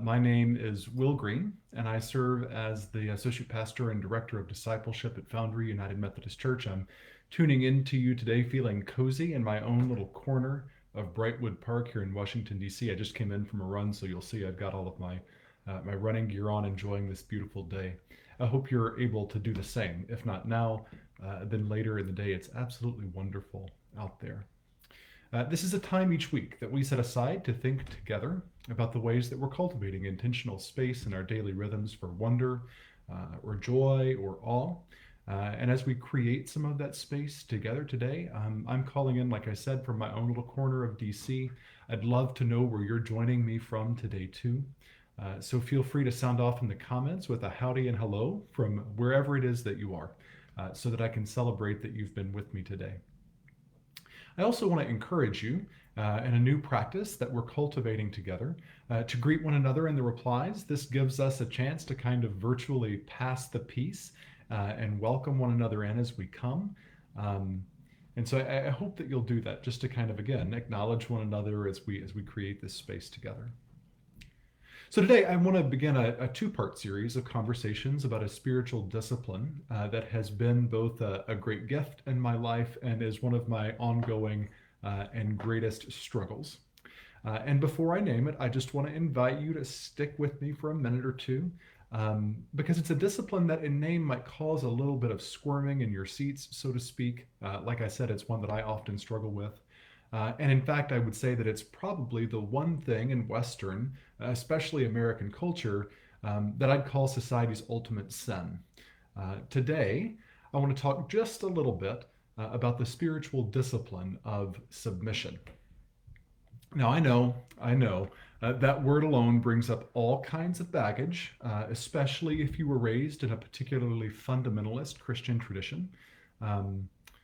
My name is Will Green, and I serve as the Associate Pastor and Director of Discipleship at Foundry United Methodist Church. I'm tuning in to you today feeling cozy in my own little corner of Brightwood Park here in Washington, D.C. I just came in from a run, so you'll see I've got all of my running gear on, enjoying this beautiful day. I hope you're able to do the same. If not now, then later in the day. It's absolutely wonderful out there. This is a time each week that we set aside to think together about the ways that we're cultivating intentional space in our daily rhythms for wonder, or joy, or awe. And as we create some of that space together today, I'm calling in, like I said, from my own little corner of DC. I'd love to know where you're joining me from today, too. So feel free to sound off in the comments with a howdy and hello from wherever it is that you are, so that I can celebrate that you've been with me today. I also want to encourage you in a new practice that we're cultivating together to greet one another in the replies. This gives us a chance to kind of virtually pass the peace and welcome one another in as we come. And so I hope that you'll do that, just to kind of, again, acknowledge one another as we create this space together. So today I want to begin a two-part series of conversations about a spiritual discipline that has been both a great gift in my life and is one of my ongoing and greatest struggles. And before I name it, I just want to invite you to stick with me for a minute or two, because it's a discipline that in name might cause a little bit of squirming in your seats, so to speak. Like I said, it's one that I often struggle with. And in fact, I would say that it's probably the one thing in Western, especially American culture, that I'd call society's ultimate sin. Today, I want to talk just a little bit about the spiritual discipline of submission. Now, I know that word alone brings up all kinds of baggage, especially if you were raised in a particularly fundamentalist Christian tradition.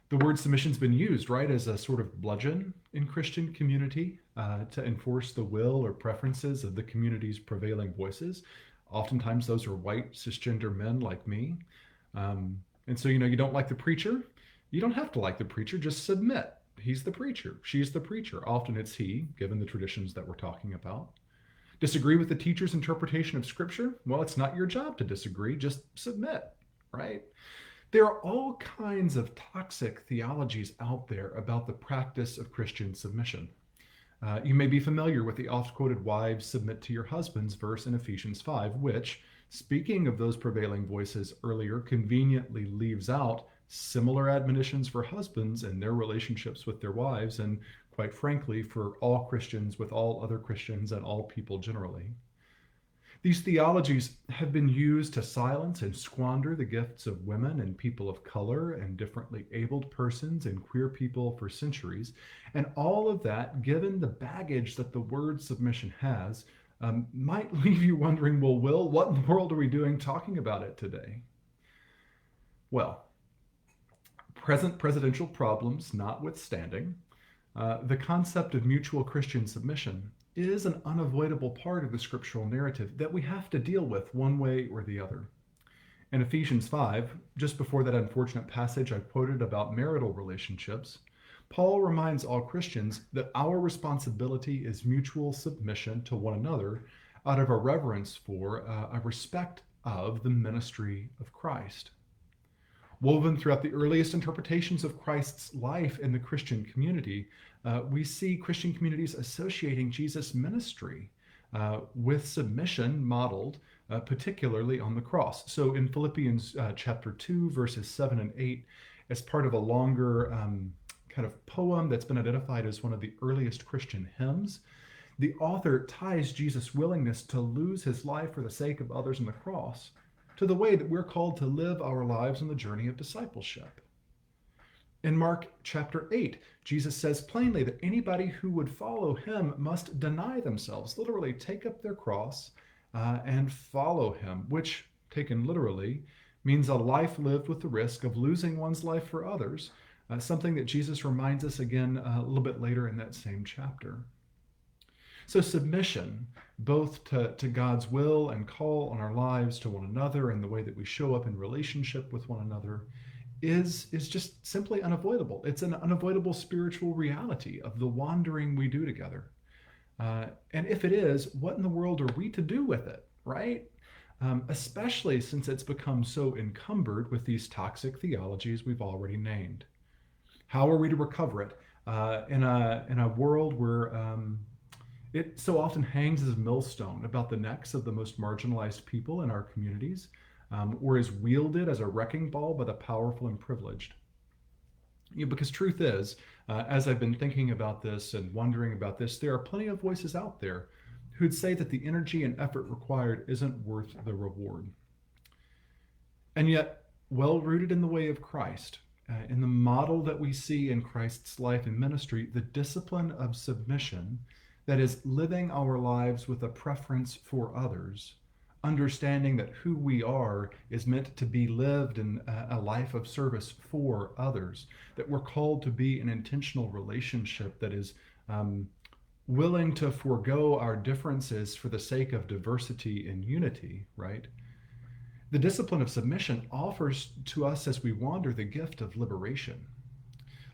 The word submission's been used, right, as a sort of bludgeon in Christian community to enforce the will or preferences of the community's prevailing voices. Oftentimes those are white cisgender men like me. And so, you don't like the preacher. You don't have to like the preacher, just submit. He's the preacher. She's the preacher. Often it's he, given the traditions that we're talking about. Disagree with the teacher's interpretation of Scripture? Well, it's not your job to disagree. Just submit, right? There are all kinds of toxic theologies out there about the practice of Christian submission. You may be familiar with the oft-quoted "wives, submit to your husbands" verse in Ephesians 5, which, speaking of those prevailing voices earlier, conveniently leaves out similar admonitions for husbands and their relationships with their wives, and quite frankly, for all Christians with all other Christians and all people generally. These theologies have been used to silence and squander the gifts of women and people of color and differently abled persons and queer people for centuries. And all of that, given the baggage that the word submission has, might leave you wondering, well, Will, what in the world are we doing talking about it today? Well, present presidential problems notwithstanding, the concept of mutual Christian submission is an unavoidable part of the scriptural narrative that we have to deal with one way or the other. In Ephesians 5, just before that unfortunate passage I quoted about marital relationships, Paul reminds all Christians that our responsibility is mutual submission to one another out of a reverence for, a respect of the ministry of Christ. Woven throughout the earliest interpretations of Christ's life in the Christian community, we see Christian communities associating Jesus' ministry with submission modeled particularly on the cross. So in Philippians chapter 2, verses 7 and 8, as part of a longer kind of poem that's been identified as one of the earliest Christian hymns, the author ties Jesus' willingness to lose his life for the sake of others on the cross to the way that we're called to live our lives on the journey of discipleship. In Mark chapter 8, Jesus says plainly that anybody who would follow him must deny themselves, literally take up their cross and follow him, which, taken literally, means a life lived with the risk of losing one's life for others, something that Jesus reminds us again a little bit later in that same chapter. So submission, both to God's will and call on our lives to one another and the way that we show up in relationship with one another, is just simply unavoidable. It's an unavoidable spiritual reality of the wandering we do together. And if it is, what in the world are we to do with it, right? Especially since it's become so encumbered with these toxic theologies we've already named. How are we to recover it in a world where it so often hangs as a millstone about the necks of the most marginalized people in our communities, or is wielded as a wrecking ball by the powerful and privileged? Because truth is, as I've been thinking about this and wondering about this, there are plenty of voices out there who'd say that the energy and effort required isn't worth the reward. And yet, well rooted in the way of Christ, in the model that we see in Christ's life and ministry, the discipline of submission, that is, living our lives with a preference for others, understanding that who we are is meant to be lived in a life of service for others, that we're called to be an intentional relationship that is willing to forego our differences for the sake of diversity and unity, right? The discipline of submission offers to us as we wander the gift of liberation.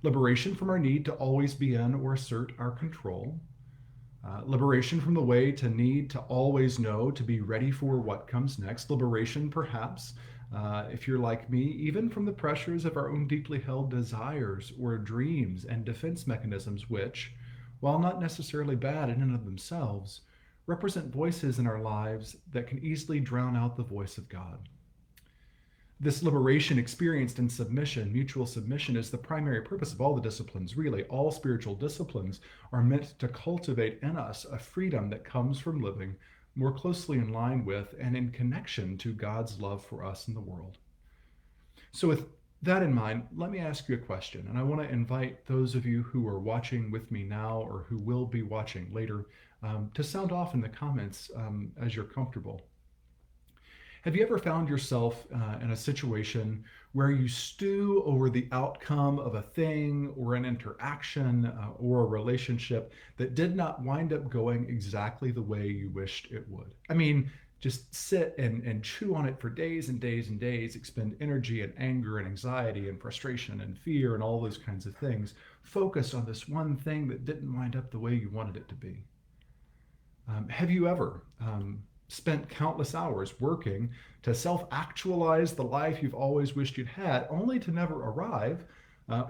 Liberation from our need to always be in or assert our control. Liberation from the way to need to always know, to be ready for what comes next. Liberation, perhaps, if you're like me, even from the pressures of our own deeply held desires or dreams and defense mechanisms, which, while not necessarily bad in and of themselves, represent voices in our lives that can easily drown out the voice of God. This liberation experienced in submission, mutual submission, is the primary purpose of all the disciplines, really. All spiritual disciplines are meant to cultivate in us a freedom that comes from living more closely in line with and in connection to God's love for us in the world. So with that in mind, let me ask you a question, and I want to invite those of you who are watching with me now or who will be watching later to sound off in the comments as you're comfortable. Have you ever found yourself in a situation where you stew over the outcome of a thing or an interaction or a relationship that did not wind up going exactly the way you wished it would? I mean, just sit and chew on it for days and days and days, expend energy and anger and anxiety and frustration and fear and all those kinds of things, focused on this one thing that didn't wind up the way you wanted it to be. Have you ever spent countless hours working to self-actualize the life you've always wished you'd had, only to never arrive,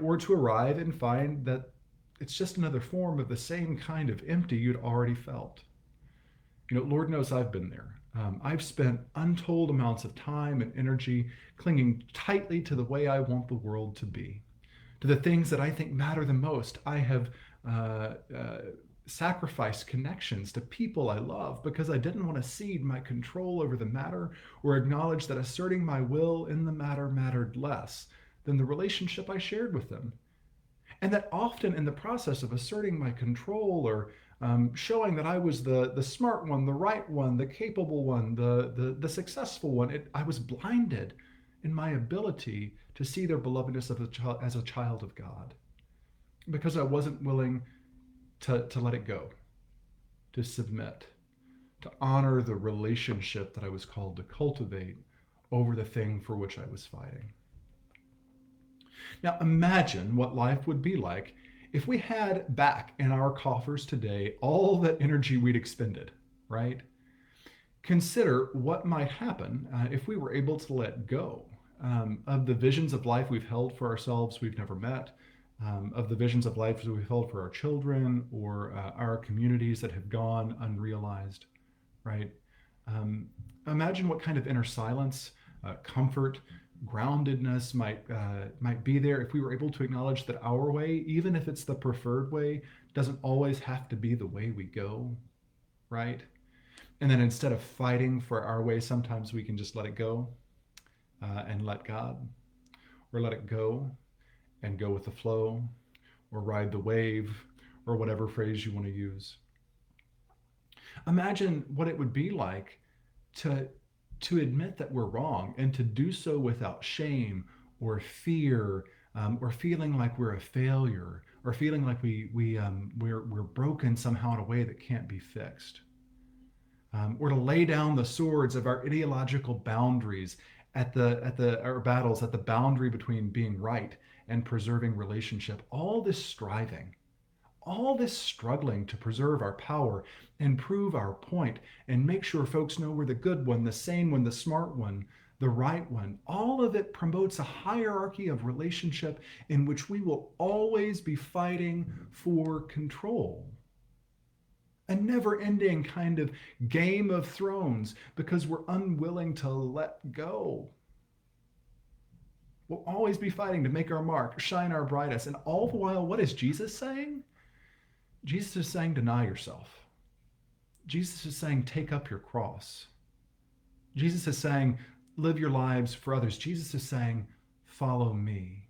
or to arrive and find that it's just another form of the same kind of empty you'd already felt? Lord knows I've been there. I've spent untold amounts of time and energy clinging tightly to the way I want the world to be, to the things that I think matter the most. I have sacrificed connections to people I love because I didn't want to cede my control over the matter or acknowledge that asserting my will in the matter mattered less than the relationship I shared with them. And that often in the process of asserting my control or showing that I was the smart one, the right one, the capable one, the successful one, I was blinded in my ability to see their belovedness as a child of God because I wasn't willing to let it go, to submit, to honor the relationship that I was called to cultivate over the thing for which I was fighting. Now imagine what life would be like if we had back in our coffers today all that energy we'd expended, right? Consider what might happen if we were able to let go of the visions of life we've held for ourselves we've never met, of the visions of life that we've held for our children or our communities that have gone unrealized, right? Imagine what kind of inner silence, comfort, groundedness might be there if we were able to acknowledge that our way, even if it's the preferred way, doesn't always have to be the way we go, right? And then instead of fighting for our way, sometimes we can just let it go and let God, or let it go and go with the flow, or ride the wave, or whatever phrase you want to use. Imagine what it would be like to admit that we're wrong and to do so without shame or fear, or feeling like we're a failure, or feeling like we're broken somehow in a way that can't be fixed. Or to lay down the swords of our ideological boundaries at our battles at the boundary between being right and preserving relationship. All this striving, all this struggling to preserve our power and prove our point and make sure folks know we're the good one, the sane one, the smart one, the right one, all of it promotes a hierarchy of relationship in which we will always be fighting for control. A never ending kind of Game of Thrones because we're unwilling to let go. We'll always be fighting to make our mark, shine our brightest. And all the while, what is Jesus saying? Jesus is saying, deny yourself. Jesus is saying, take up your cross. Jesus is saying, live your lives for others. Jesus is saying, follow me.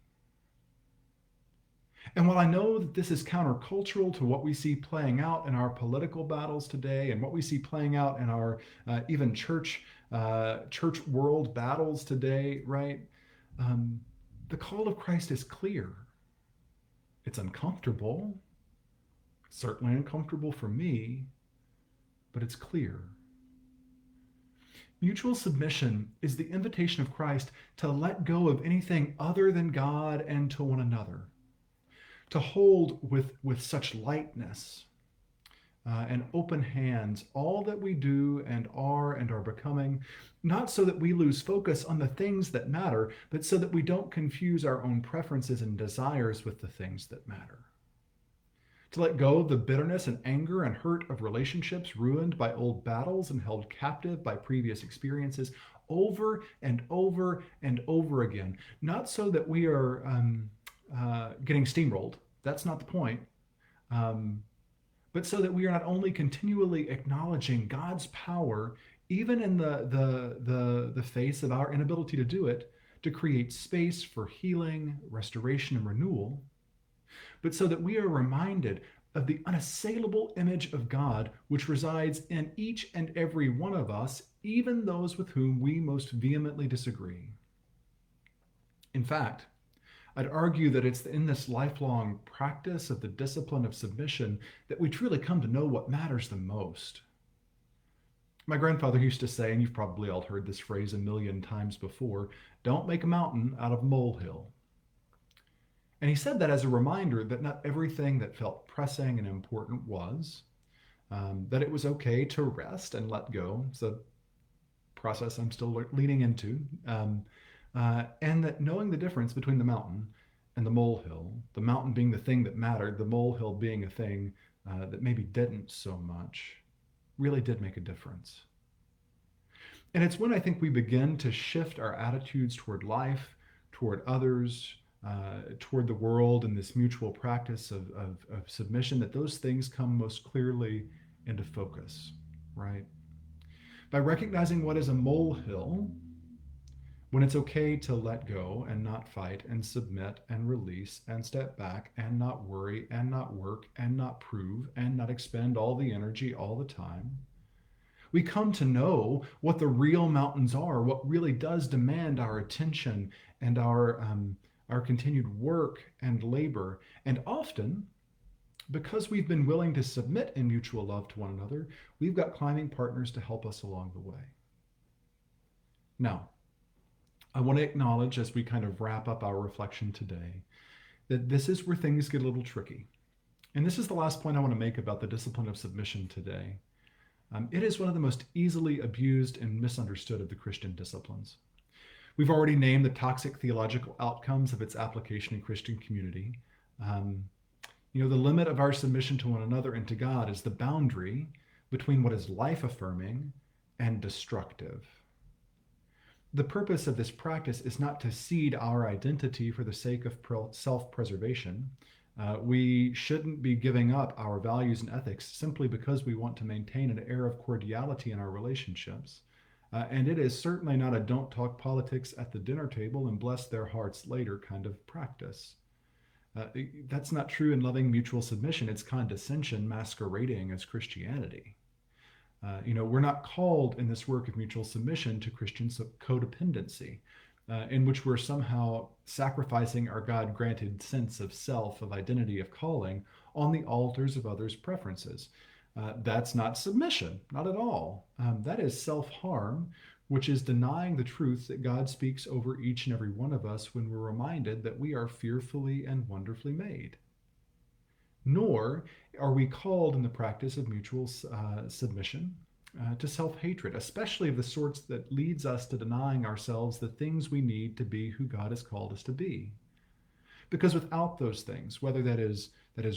And while I know that this is countercultural to what we see playing out in our political battles today and what we see playing out in our even church world battles today, right? The call of Christ is clear. It's uncomfortable, certainly uncomfortable for me, but it's clear. Mutual submission is the invitation of Christ to let go of anything other than God and to one another, to hold with such lightness and open hands all that we do and are becoming, not so that we lose focus on the things that matter, but so that we don't confuse our own preferences and desires with the things that matter. To let go of the bitterness and anger and hurt of relationships ruined by old battles and held captive by previous experiences over and over and over again. Not so that we are getting steamrolled. That's not the point. But so that we are not only continually acknowledging God's power, even in the face of our inability to do it, to create space for healing, restoration, and renewal, but so that we are reminded of the unassailable image of God which resides in each and every one of us, even those with whom we most vehemently disagree. In fact, I'd argue that it's in this lifelong practice of the discipline of submission that we truly come to know what matters the most. My grandfather used to say, and you've probably all heard this phrase a million times before, don't make a mountain out of a molehill. And he said that as a reminder that not everything that felt pressing and important was, that it was okay to rest and let go. It's a process I'm still leaning into. And that knowing the difference between the mountain and the molehill, the mountain being the thing that mattered, the molehill being a thing that maybe didn't so much, really did make a difference. And it's when I think we begin to shift our attitudes toward life, toward others, toward the world, and this mutual practice of submission, that those things come most clearly into focus, right? By recognizing what is a molehill, when it's okay to let go and not fight and submit and release and step back and not worry and not work and not prove and not expend all the energy all the time, we come to know what the real mountains are, what really does demand our attention and our continued work and labor. And often, because we've been willing to submit in mutual love to one another, we've got climbing partners to help us along the way. Now, I want to acknowledge, as we kind of wrap up our reflection today, that this is where things get a little tricky. And this is the last point I want to make about the discipline of submission today. It is one of the most easily abused and misunderstood of the Christian disciplines. We've already named the toxic theological outcomes of its application in Christian community. The limit of our submission to one another and to God is the boundary between what is life-affirming and destructive. The purpose of this practice is not to cede our identity for the sake of self-preservation. We shouldn't be giving up our values and ethics simply because we want to maintain an air of cordiality in our relationships. And it is certainly not a don't talk politics at the dinner table and bless their hearts later kind of practice. That's not true in loving mutual submission. It's condescension masquerading as Christianity. We're not called in this work of mutual submission to Christian codependency, in which we're somehow sacrificing our God-granted sense of self, of identity, of calling on the altars of others' preferences. That's not submission, not at all. That is self-harm, which is denying the truth that God speaks over each and every one of us when we're reminded that we are fearfully and wonderfully made. Nor are we called in the practice of mutual submission to self-hatred, especially of the sorts that leads us to denying ourselves the things we need to be who God has called us to be. Because without those things, whether that is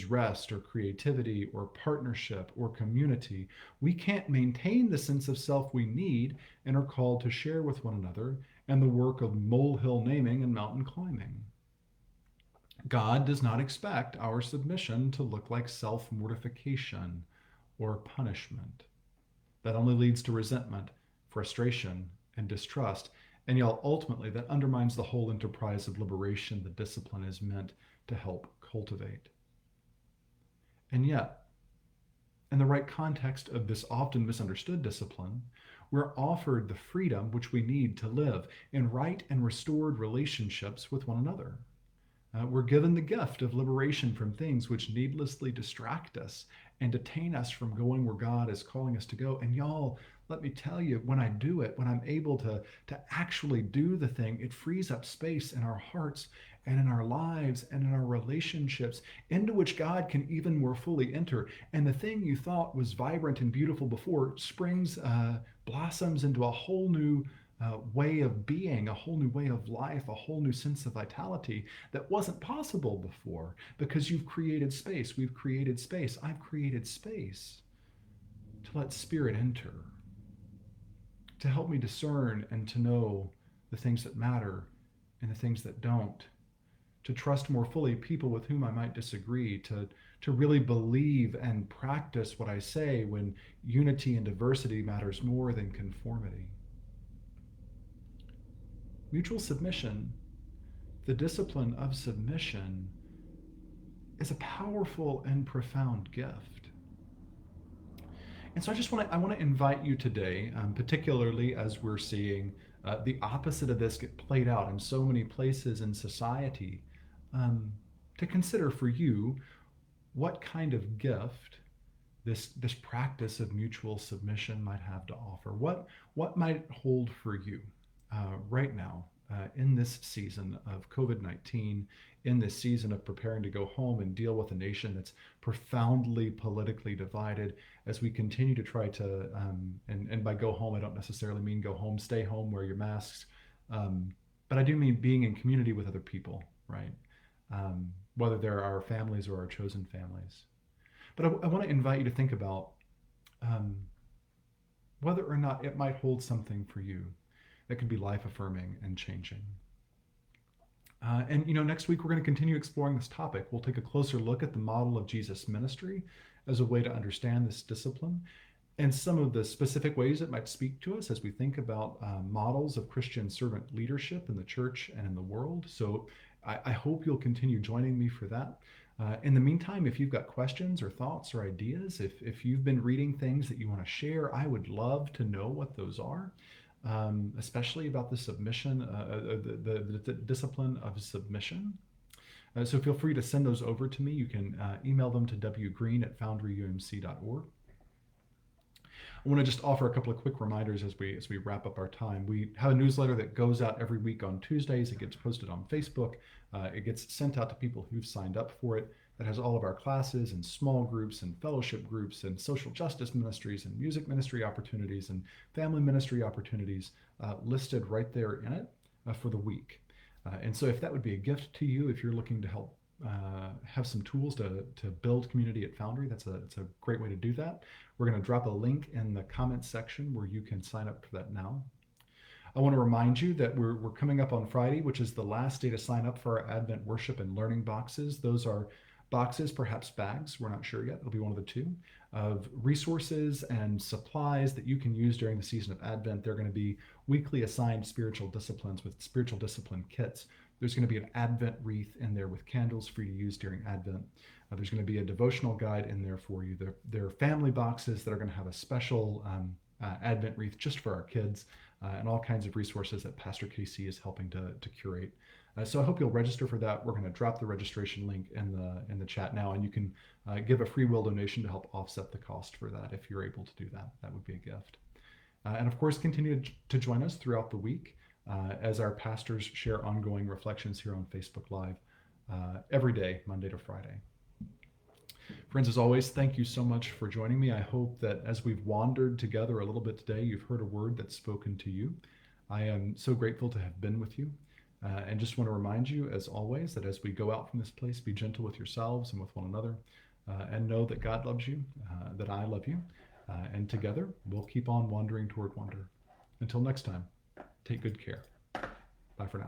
rest or creativity or partnership or community, we can't maintain the sense of self we need and are called to share with one another and the work of molehill naming and mountain climbing. God does not expect our submission to look like self mortification or punishment. That only leads to resentment, frustration, and distrust. And yet, ultimately, that undermines the whole enterprise of liberation the discipline is meant to help cultivate. And yet, in the right context of this often misunderstood discipline, we're offered the freedom which we need to live in right and restored relationships with one another. We're given the gift of liberation from things which needlessly distract us and detain us from going where God is calling us to go. And y'all, let me tell you, when I do it, when I'm able to actually do the thing, it frees up space in our hearts and in our lives and in our relationships into which God can even more fully enter. And the thing you thought was vibrant and beautiful before blossoms into a whole new way of being, a whole new way of life, a whole new sense of vitality that wasn't possible before because you've created space. We've created space. I've created space to let Spirit enter, to help me discern and to know the things that matter and the things that don't, to trust more fully people with whom I might disagree, to really believe and practice what I say when unity and diversity matters more than conformity. Mutual submission, the discipline of submission, is a powerful and profound gift. And so I want to invite you today, particularly as we're seeing the opposite of this get played out in so many places in society, to consider for you what kind of gift this practice of mutual submission might have to offer. What might it hold for you right now in this season of COVID-19, in this season of preparing to go home and deal with a nation that's profoundly politically divided, as we continue to try to, and by go home, I don't necessarily mean go home, stay home, wear your masks, but I do mean being in community with other people, right? Whether they're our families or our chosen families. But I want to invite you to think about whether or not it might hold something for you that could be life affirming and changing. And next week we're going to continue exploring this topic. We'll take a closer look at the model of Jesus' ministry as a way to understand this discipline and some of the specific ways it might speak to us as we think about models of Christian servant leadership in the church and in the world. So I hope you'll continue joining me for that. In the meantime, if you've got questions or thoughts or ideas, if you've been reading things that you want to share, I would love to know what those are. Especially about the submission, the discipline of submission. So feel free to send those over to me. You can email them to wgreen@foundryumc.org. I want to just offer a couple of quick reminders as we wrap up our time. We have a newsletter that goes out every week on Tuesdays. It gets posted on Facebook. It gets sent out to people who've signed up for it. That has all of our classes and small groups and fellowship groups and social justice ministries and music ministry opportunities and family ministry opportunities listed right there in it for the week. And so if that would be a gift to you, if you're looking to help have some tools to build community at Foundry, it's a great way to do that. We're going to drop a link in the comments section where you can sign up for that now. I want to remind you that we're coming up on Friday, which is the last day to sign up for our Advent worship and learning boxes. Those are boxes, perhaps bags, we're not sure yet, it'll be one of the two, of resources and supplies that you can use during the season of Advent. They're going to be weekly assigned spiritual disciplines with spiritual discipline kits. There's going to be an Advent wreath in there with candles for you to use during Advent. There's going to be a devotional guide in there for you. There are family boxes that are going to have a special Advent wreath just for our kids, and all kinds of resources that Pastor Casey is helping to curate. So I hope you'll register for that. We're going to drop the registration link in the chat now, and you can give a free will donation to help offset the cost for that if you're able to do that. That would be a gift. And of course, continue to join us throughout the week as our pastors share ongoing reflections here on Facebook Live every day, Monday to Friday. Friends, as always, thank you so much for joining me. I hope that as we've wandered together a little bit today, you've heard a word that's spoken to you. I am so grateful to have been with you. And just want to remind you, as always, that as we go out from this place, be gentle with yourselves and with one another, and know that God loves you, that I love you, and together we'll keep on wandering toward wonder. Until next time, take good care. Bye for now.